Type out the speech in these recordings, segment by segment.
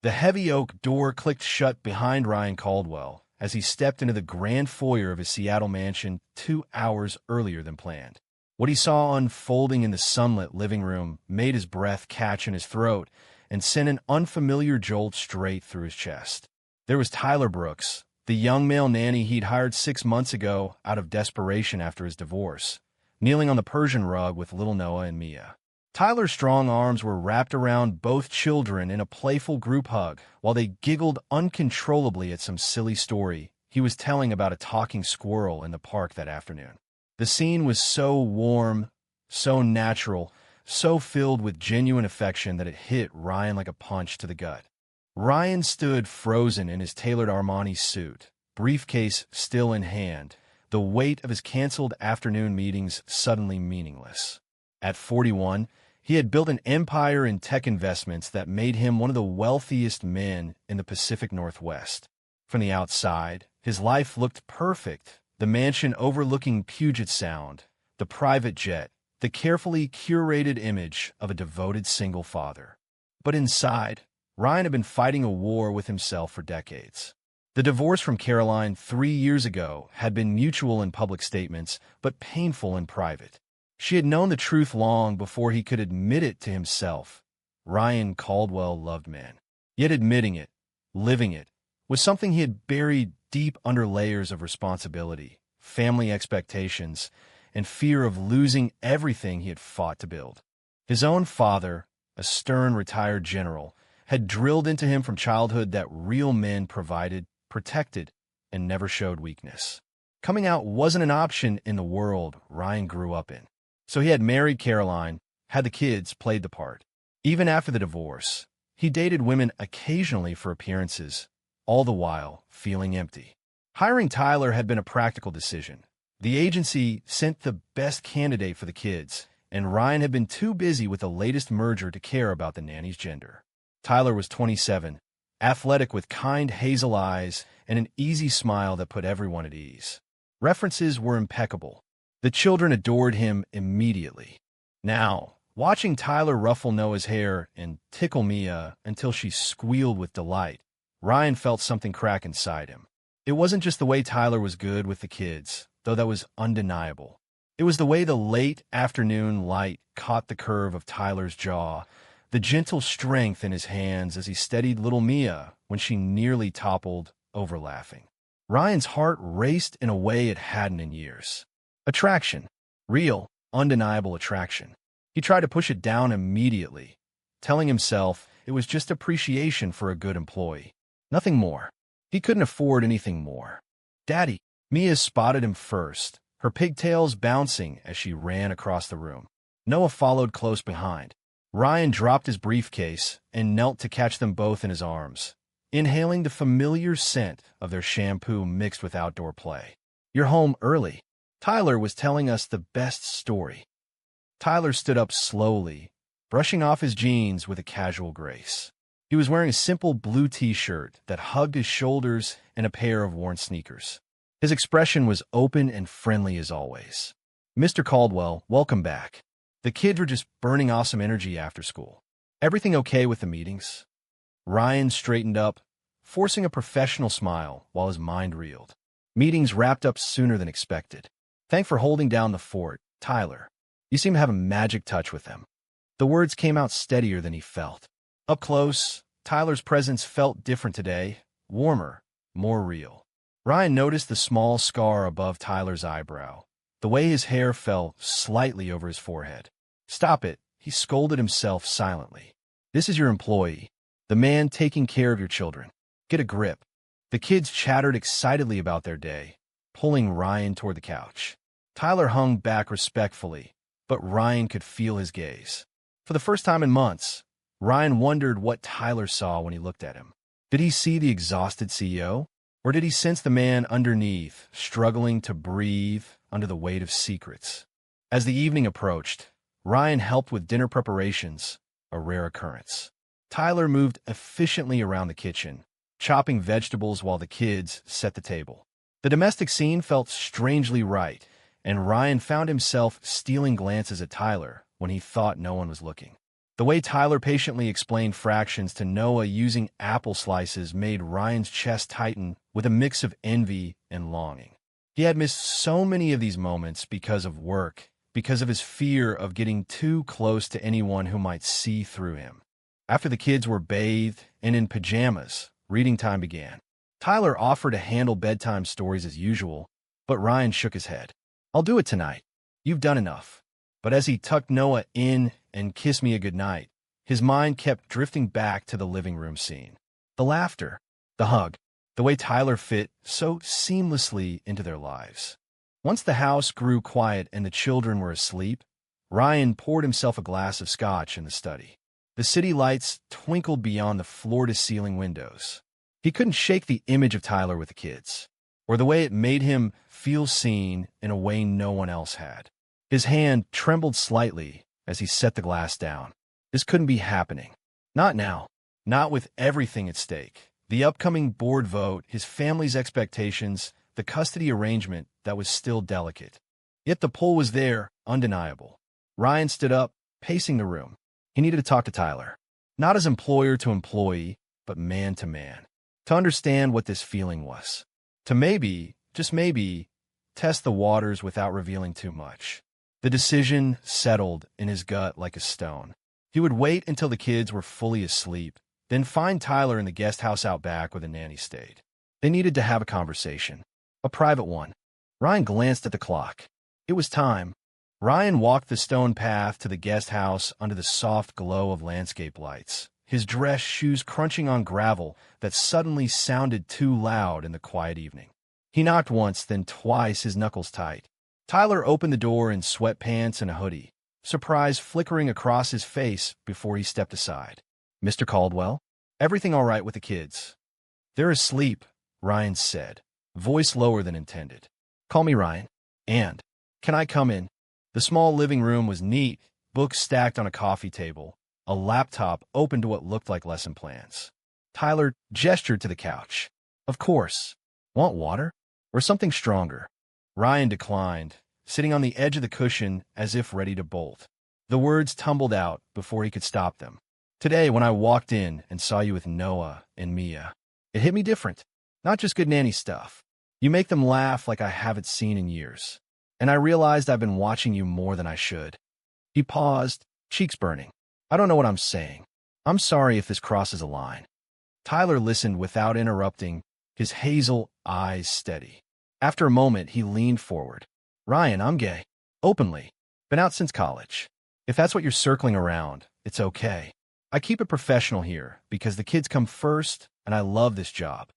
The heavy oak door clicked shut behind Ryan Caldwell as he stepped into the grand foyer of his Seattle mansion 2 hours earlier than planned. What he saw unfolding in the sunlit living room made his breath catch in his throat and sent an unfamiliar jolt straight through his chest. There was Tyler Brooks, the young male nanny he'd hired 6 months ago out of desperation after his divorce, kneeling on the Persian rug with little Noah and Mia. Tyler's strong arms were wrapped around both children in a playful group hug while they giggled uncontrollably at some silly story he was telling about a talking squirrel in the park that afternoon. The scene was so warm, so natural, so filled with genuine affection that it hit Ryan like a punch to the gut. Ryan stood frozen in his tailored Armani suit, briefcase still in hand, the weight of his canceled afternoon meetings suddenly meaningless. At 41, he had built an empire in tech investments that made him one of the wealthiest men in the Pacific Northwest. From the outside, his life looked perfect. The mansion overlooking Puget Sound, the private jet, the carefully curated image of a devoted single father. But inside, Ryan had been fighting a war with himself for decades. The divorce from Caroline 3 years ago had been mutual in public statements, but painful in private. She had known the truth long before he could admit it to himself. Ryan Caldwell loved men. Yet admitting it, living it, was something he had buried deep under layers of responsibility, family expectations, and fear of losing everything he had fought to build. His own father, a stern retired general, had drilled into him from childhood that real men provided, protected, and never showed weakness. Coming out wasn't an option in the world Ryan grew up in. So he had married Caroline, had the kids, played the part. Even after the divorce, he dated women occasionally for appearances, all the while feeling empty. Hiring Tyler had been a practical decision. The agency sent the best candidate for the kids, and Ryan had been too busy with the latest merger to care about the nanny's gender. Tyler was 27, athletic with kind hazel eyes and an easy smile that put everyone at ease. References were impeccable. The children adored him immediately. Now, watching Tyler ruffle Noah's hair and tickle Mia until she squealed with delight, Ryan felt something crack inside him. It wasn't just the way Tyler was good with the kids, though that was undeniable. It was the way the late afternoon light caught the curve of Tyler's jaw, the gentle strength in his hands as he steadied little Mia when she nearly toppled over laughing. Ryan's heart raced in a way it hadn't in years. Attraction. Real, undeniable attraction. He tried to push it down immediately, telling himself it was just appreciation for a good employee. Nothing more. He couldn't afford anything more. "Daddy!" Mia spotted him first, her pigtails bouncing as she ran across the room. Noah followed close behind. Ryan dropped his briefcase and knelt to catch them both in his arms, inhaling the familiar scent of their shampoo mixed with outdoor play. "You're home early." Tyler was telling us the best story. Tyler stood up slowly, brushing off his jeans with a casual grace. He was wearing a simple blue t-shirt that hugged his shoulders and a pair of worn sneakers. His expression was open and friendly as always. "Mr. Caldwell, welcome back. The kids were just burning off some energy after school. Everything okay with the meetings?" Ryan straightened up, forcing a professional smile while his mind reeled. "Meetings wrapped up sooner than expected. Thanks for holding down the fort, Tyler. You seem to have a magic touch with them." The words came out steadier than he felt. Up close, Tyler's presence felt different today, warmer, more real. Ryan noticed the small scar above Tyler's eyebrow, the way his hair fell slightly over his forehead. "Stop it," he scolded himself silently. "This is your employee, the man taking care of your children. Get a grip." The kids chattered excitedly about their day, pulling Ryan toward the couch. Tyler hung back respectfully, but Ryan could feel his gaze. For the first time in months, Ryan wondered what Tyler saw when he looked at him. Did he see the exhausted CEO? Or did he sense the man underneath, struggling to breathe under the weight of secrets? As the evening approached, Ryan helped with dinner preparations, a rare occurrence. Tyler moved efficiently around the kitchen, chopping vegetables while the kids set the table. The domestic scene felt strangely right, and Ryan found himself stealing glances at Tyler when he thought no one was looking. The way Tyler patiently explained fractions to Noah using apple slices made Ryan's chest tighten with a mix of envy and longing. He had missed so many of these moments because of work, because of his fear of getting too close to anyone who might see through him. After the kids were bathed and in pajamas, reading time began. Tyler offered to handle bedtime stories as usual, but Ryan shook his head. "I'll do it tonight. You've done enough." But as he tucked Noah in and kissed Mia goodnight, his mind kept drifting back to the living room scene. The laughter, the hug, the way Tyler fit so seamlessly into their lives. Once the house grew quiet and the children were asleep, Ryan poured himself a glass of scotch in the study. The city lights twinkled beyond the floor-to-ceiling windows. He couldn't shake the image of Tyler with the kids, or the way it made him feel seen in a way no one else had. His hand trembled slightly as he set the glass down. This couldn't be happening. Not now. Not with everything at stake. The upcoming board vote, his family's expectations, the custody arrangement that was still delicate. Yet the pull was there, undeniable. Ryan stood up, pacing the room. He needed to talk to Tyler. Not as employer to employee, but man to man. To understand what this feeling was. To maybe, just maybe, test the waters without revealing too much. The decision settled in his gut like a stone. He would wait until the kids were fully asleep, then find Tyler in the guest house out back where the nanny stayed. They needed to have a conversation. A private one. Ryan glanced at the clock. It was time. Ryan walked the stone path to the guest house under the soft glow of landscape lights, his dress shoes crunching on gravel that suddenly sounded too loud in the quiet evening. He knocked once, then twice, his knuckles tight. Tyler opened the door in sweatpants and a hoodie, surprise flickering across his face before he stepped aside. "Mr. Caldwell, everything all right with the kids?" "They're asleep," Ryan said, voice lower than intended. "Call me Ryan. And, can I come in?" The small living room was neat, books stacked on a coffee table, a laptop open to what looked like lesson plans. Tyler gestured to the couch. "Of course. Want water? Or something stronger?" Ryan declined, sitting on the edge of the cushion as if ready to bolt. The words tumbled out before he could stop them. "Today, when I walked in and saw you with Noah and Mia, it hit me different. Not just good nanny stuff. You make them laugh like I haven't seen in years. And I realized I've been watching you more than I should." He paused, cheeks burning. "I don't know what I'm saying. I'm sorry if this crosses a line." Tyler listened without interrupting, his hazel eyes steady. After a moment, he leaned forward. "Ryan, I'm gay. Openly. Been out since college. If that's what you're circling around, it's okay. I keep it professional here because the kids come first and I love this job."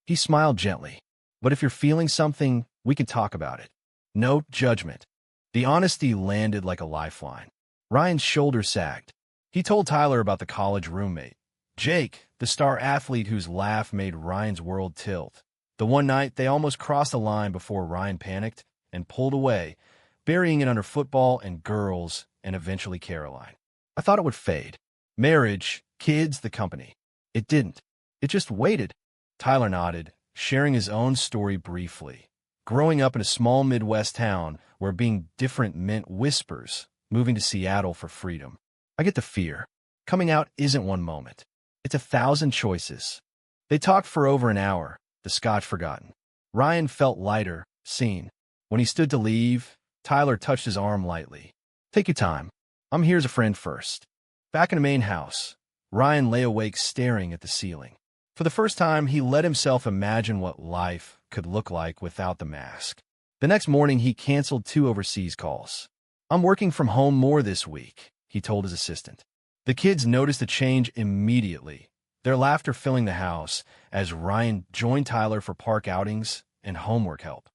He smiled gently. "But if you're feeling something, we can talk about it. No judgment." The honesty landed like a lifeline. Ryan's shoulders sagged. He told Tyler about the college roommate, Jake, the star athlete whose laugh made Ryan's world tilt. The one night they almost crossed the line before Ryan panicked and pulled away, burying it under football and girls and eventually Caroline. "I thought it would fade. Marriage, kids, the company. It didn't. It just waited." Tyler nodded, sharing his own story briefly. Growing up in a small Midwest town where being different meant whispers, moving to Seattle for freedom. "I get the fear. Coming out isn't one moment. It's 1,000 choices." They talked for over an hour, the scotch forgotten. Ryan felt lighter, seen. When he stood to leave, Tyler touched his arm lightly. "Take your time. I'm here as a friend first." Back in the main house, Ryan lay awake staring at the ceiling. For the first time, he let himself imagine what life could look like without the mask. The next morning, he canceled 2 overseas calls. "I'm working from home more this week," he told his assistant. The kids noticed a change immediately, their laughter filling the house as Ryan joined Tyler for park outings and homework help.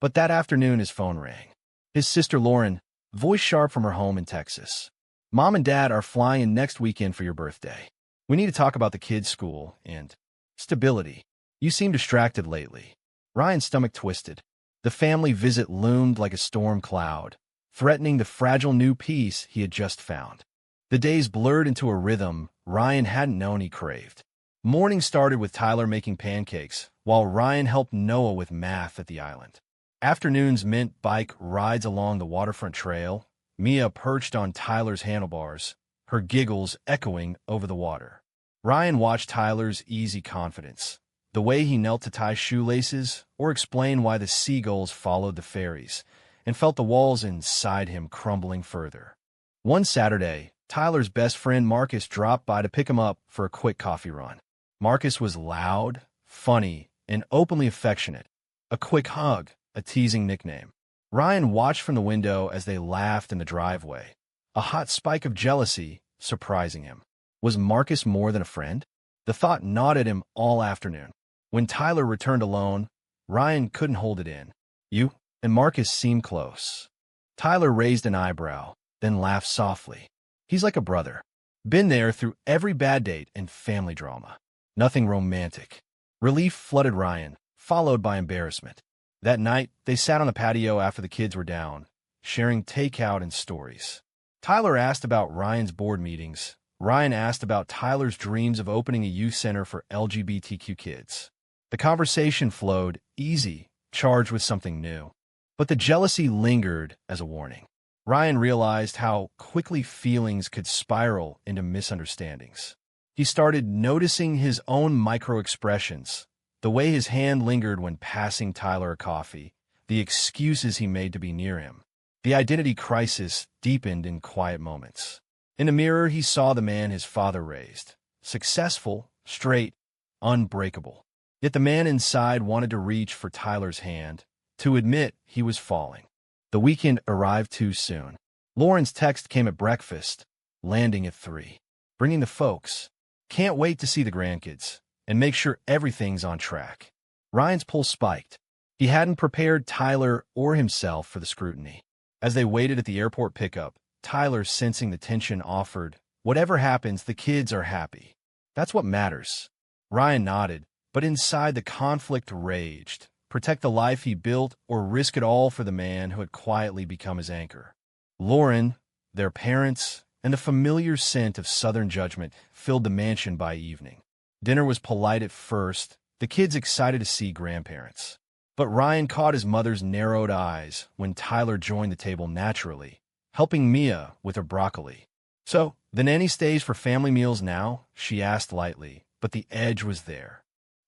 But that afternoon, his phone rang. His sister Lauren, voice sharp from her home in Texas. "Mom and Dad are flying in next weekend for your birthday. We need to talk about the kids' school and stability. You seem distracted lately." Ryan's stomach twisted. The family visit loomed like a storm cloud, threatening the fragile new peace he had just found. The days blurred into a rhythm Ryan hadn't known he craved. Morning started with Tyler making pancakes, while Ryan helped Noah with math at the island. Afternoons meant bike rides along the waterfront trail, Mia perched on Tyler's handlebars, her giggles echoing over the water. Ryan watched Tyler's easy confidence, the way he knelt to tie shoelaces or explain why the seagulls followed the fairies, and felt the walls inside him crumbling further. One Saturday, Tyler's best friend Marcus dropped by to pick him up for a quick coffee run. Marcus was loud, funny, and openly affectionate. A quick hug, a teasing nickname. Ryan watched from the window as they laughed in the driveway, a hot spike of jealousy surprising him. Was Marcus more than a friend? The thought gnawed at him all afternoon. When Tyler returned alone, Ryan couldn't hold it in. You and Marcus seem close. Tyler raised an eyebrow, then laughed softly. He's like a brother. Been there through every bad date and family drama. Nothing romantic. Relief flooded Ryan, followed by embarrassment. That night, they sat on the patio after the kids were down, sharing takeout and stories. Tyler asked about Ryan's board meetings. Ryan asked about Tyler's dreams of opening a youth center for LGBTQ kids. The conversation flowed, easy, charged with something new. But the jealousy lingered as a warning. Ryan realized how quickly feelings could spiral into misunderstandings. He started noticing his own micro-expressions, the way his hand lingered when passing Tyler a coffee, the excuses he made to be near him. The identity crisis deepened in quiet moments. In the mirror, he saw the man his father raised. Successful, straight, unbreakable. Yet the man inside wanted to reach for Tyler's hand, to admit he was falling. The weekend arrived too soon. Lauren's text came at breakfast, landing at 3. Bringing the folks. Can't wait to see the grandkids and make sure everything's on track. Ryan's pulse spiked. He hadn't prepared Tyler or himself for the scrutiny. As they waited at the airport pickup, Tyler, sensing the tension, offered, "Whatever happens, the kids are happy. That's what matters." Ryan nodded, but inside the conflict raged. Protect the life he built or risk it all for the man who had quietly become his anchor. Lauren, their parents, and the familiar scent of Southern judgment filled the mansion by evening. Dinner was polite at first, the kids excited to see grandparents. But Ryan caught his mother's narrowed eyes when Tyler joined the table naturally, helping Mia with her broccoli. "So, the nanny stays for family meals now?" she asked lightly, but the edge was there.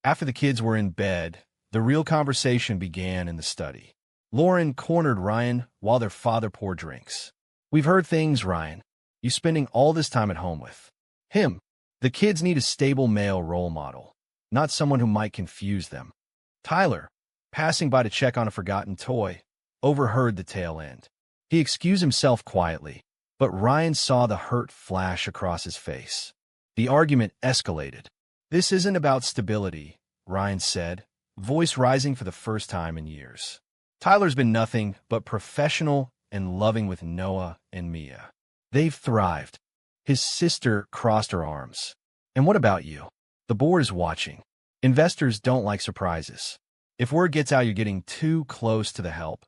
After the kids were in bed, the real conversation began in the study. Lauren cornered Ryan while their father poured drinks. "We've heard things, Ryan. You spending all this time at home with him. The kids need a stable male role model, not someone who might confuse them." Tyler, passing by to check on a forgotten toy, overheard the tail end. He excused himself quietly, but Ryan saw the hurt flash across his face. The argument escalated. "This isn't about stability," Ryan said, voice rising for the first time in years. "Tyler's been nothing but professional and loving with Noah and Mia. They've thrived." His sister crossed her arms. "And what about you? The board is watching. Investors don't like surprises. If word gets out you're getting too close to the help,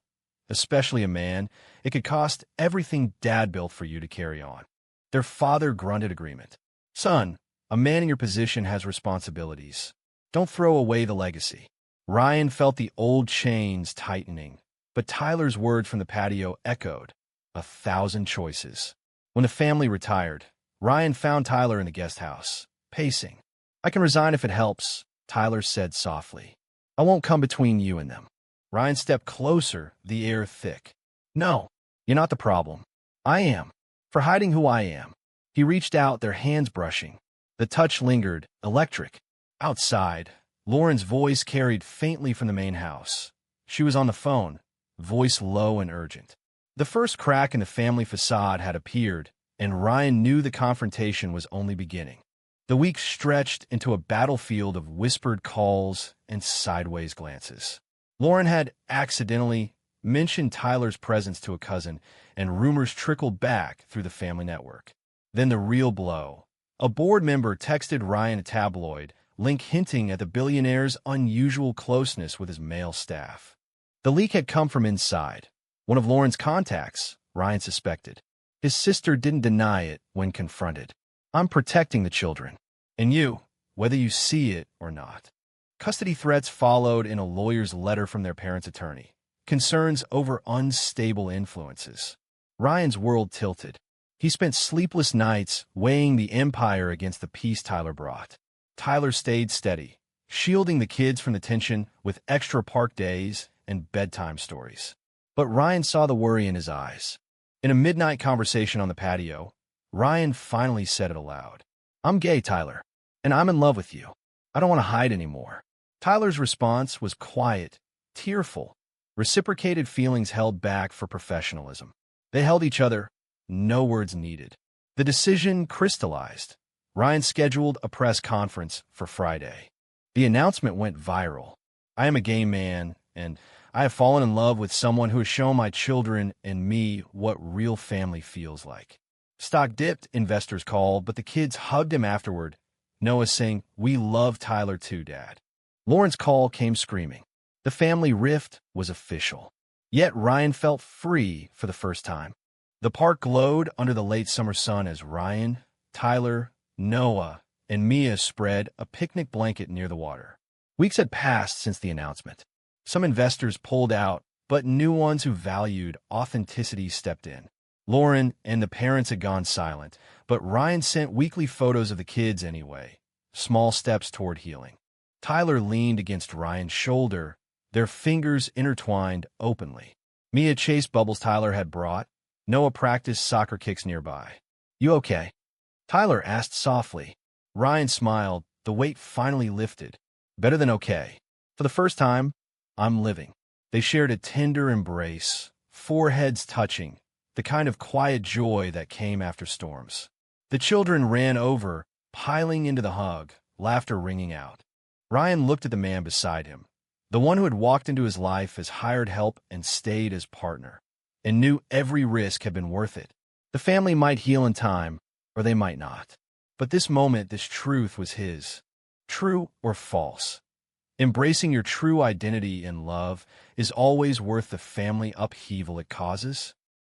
especially a man, it could cost everything Dad built for you to carry on." Their father grunted agreement. "Son, a man in your position has responsibilities. Don't throw away the legacy." Ryan felt the old chains tightening, but Tyler's words from the patio echoed. 1,000 choices. When the family retired, Ryan found Tyler in the guest house, pacing. "I can resign if it helps," Tyler said softly. "I won't come between you and them." Ryan stepped closer, the air thick. "No, you're not the problem. I am. For hiding who I am." He reached out, their hands brushing. The touch lingered, electric. Outside, Lauren's voice carried faintly from the main house. She was on the phone, voice low and urgent. The first crack in the family facade had appeared, and Ryan knew the confrontation was only beginning. The week stretched into a battlefield of whispered calls and sideways glances. Lauren had accidentally mentioned Tyler's presence to a cousin, and rumors trickled back through the family network. Then the real blow. A board member texted Ryan a tabloid link hinting at the billionaire's unusual closeness with his male staff. The leak had come from inside. One of Lauren's contacts, Ryan suspected. His sister didn't deny it when confronted. "I'm protecting the children. And you, whether you see it or not." Custody threats followed in a lawyer's letter from their parents' attorney. Concerns over unstable influences. Ryan's world tilted. He spent sleepless nights weighing the empire against the peace Tyler brought. Tyler stayed steady, shielding the kids from the tension with extra park days and bedtime stories. But Ryan saw the worry in his eyes. In a midnight conversation on the patio, Ryan finally said it aloud. "I'm gay, Tyler, and I'm in love with you. I don't want to hide anymore." Tyler's response was quiet, tearful, reciprocated feelings held back for professionalism. They held each other, no words needed. The decision crystallized. Ryan scheduled a press conference for Friday. The announcement went viral. "I am a gay man, and I have fallen in love with someone who has shown my children and me what real family feels like." Stock dipped, investors called, but the kids hugged him afterward, Noah saying, "We love Tyler too, Dad." Lauren's call came screaming. The family rift was official. Yet Ryan felt free for the first time. The park glowed under the late summer sun as Ryan, Tyler, Noah, and Mia spread a picnic blanket near the water. Weeks had passed since the announcement. Some investors pulled out, but new ones who valued authenticity stepped in. Lauren and the parents had gone silent, but Ryan sent weekly photos of the kids anyway, small steps toward healing. Tyler leaned against Ryan's shoulder, their fingers intertwined openly. Mia chased bubbles Tyler had brought. Noah practiced soccer kicks nearby. "You okay?" Tyler asked softly. Ryan smiled. The weight finally lifted. "Better than okay. For the first time, I'm living." They shared a tender embrace, foreheads touching, the kind of quiet joy that came after storms. The children ran over, piling into the hug, laughter ringing out. Ryan looked at the man beside him, the one who had walked into his life as hired help and stayed as partner, and knew every risk had been worth it. The family might heal in time, or they might not. But this moment, this truth was his. True or false? Embracing your true identity in love is always worth the family upheaval it causes.